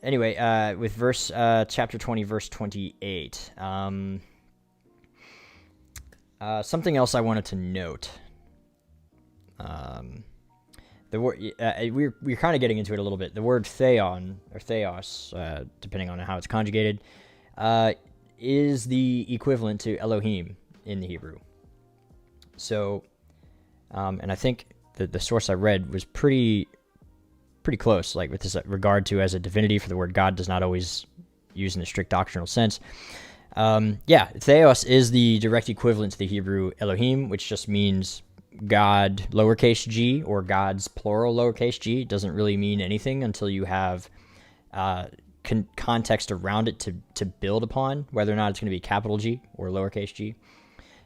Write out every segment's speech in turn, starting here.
anyway, with chapter 20, verse 28. Something else I wanted to note. The word we're kind of getting into it a little bit. The word theon or theos, depending on how it's conjugated, is the equivalent to Elohim in the Hebrew. So, and I think the source I read was pretty close, like with this regard to as a divinity, for the word God does not always use in a strict doctrinal sense. Theos is the direct equivalent to the Hebrew Elohim, which just means God lowercase g, or God's plural lowercase g. It doesn't really mean anything until you have context around it to build upon, whether or not it's going to be capital G or lowercase g.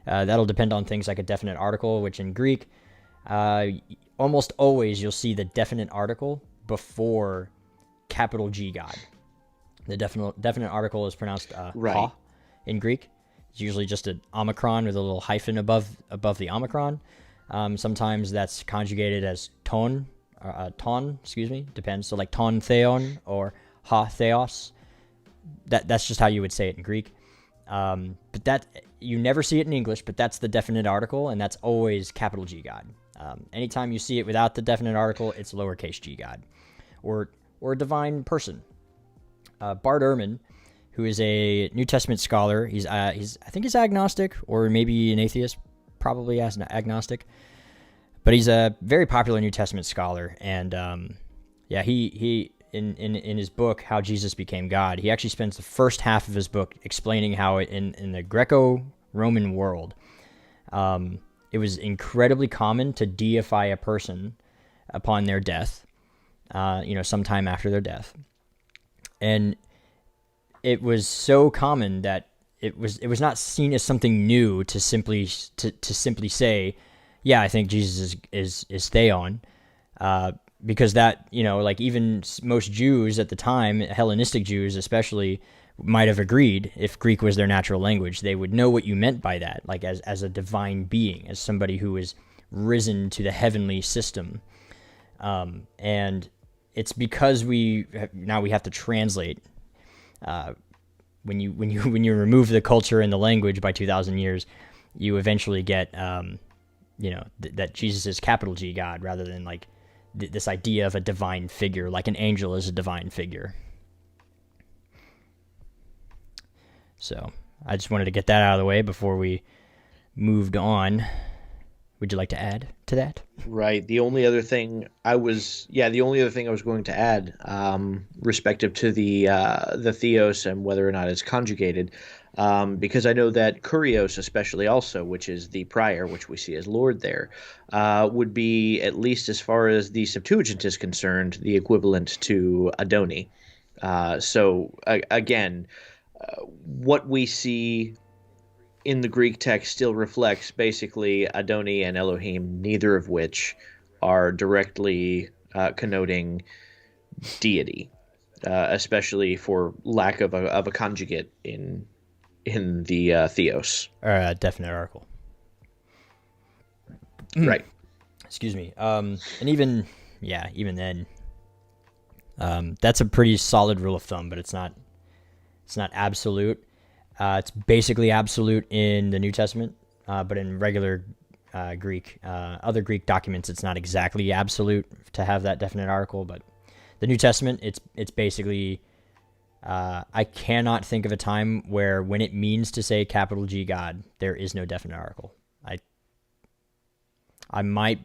That'll depend on things like a definite article, which in Greek, almost always you'll see the definite article before capital G God. The definite article is pronounced ha in Greek. It's usually just an omicron with a little hyphen above the omicron. Sometimes that's conjugated as ton, depends. So like ton theon or ha theos. That's just how you would say it in Greek. But that you never see it in English, but that's the definite article, and that's always capital G God. Anytime you see it without the definite article, it's lowercase g God, or a divine person. Bart Ehrman, who is a New Testament scholar, I think he's agnostic, or maybe an atheist, probably as an agnostic, but he's a very popular New Testament scholar, and he in his book How Jesus Became God, he actually spends the first half of his book explaining how in the Greco-Roman world, it was incredibly common to deify a person upon their death, sometime after their death. And it was so common that it was not seen as something new to simply say, yeah, I think Jesus is Theon, because that, like even most Jews at the time, Hellenistic Jews especially, might have agreed. If Greek was their natural language, they would know what you meant by that, like as a divine being, as somebody who is risen to the heavenly system. And it's because we have to translate. When you remove the culture and the language by 2,000 years, you eventually get that Jesus is capital G God, rather than like this idea of a divine figure, like an angel is a divine figure. So I just wanted to get that out of the way before we moved on. Would you like to add to that? Right. The only other thing I was going to add, respective to the Theos and whether or not it's conjugated, because I know that Kurios especially also, which is the prior, which we see as Lord there, would be, at least as far as the Septuagint is concerned, the equivalent to Adoni. Again, what we see in the Greek text still reflects basically Adoni and Elohim, neither of which are directly connoting deity, especially for lack of a conjugate in the Theos. Or a definite article. Right. Excuse me. And even then, that's a pretty solid rule of thumb, but it's not absolute. It's basically absolute in the New Testament, but in regular Greek, other Greek documents, it's not exactly absolute to have that definite article. But the New Testament, it's basically, I cannot think of a time where when it means to say capital G God, there is no definite article. I might,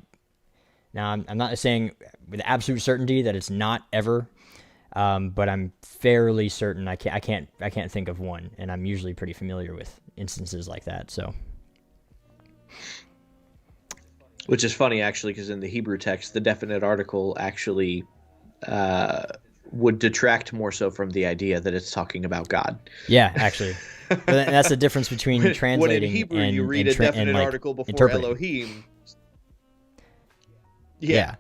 now I'm not saying with absolute certainty that it's not ever, but I'm fairly certain I can't think of one, and I'm usually pretty familiar with instances like that. So, which is funny actually, because in the Hebrew text, the definite article actually would detract more so from the idea that it's talking about God. Yeah, actually, but that's the difference between translating when in Hebrew and you read a definite article before interpreting. Elohim. Yeah,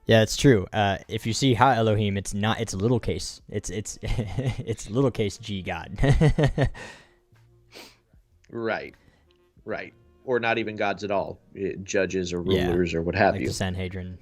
it's true. If you see Ha Elohim, it's not. It's lowercase. It's it's lowercase G God. Right. Or not even gods at all, judges or rulers or what have like you. The Sanhedrin.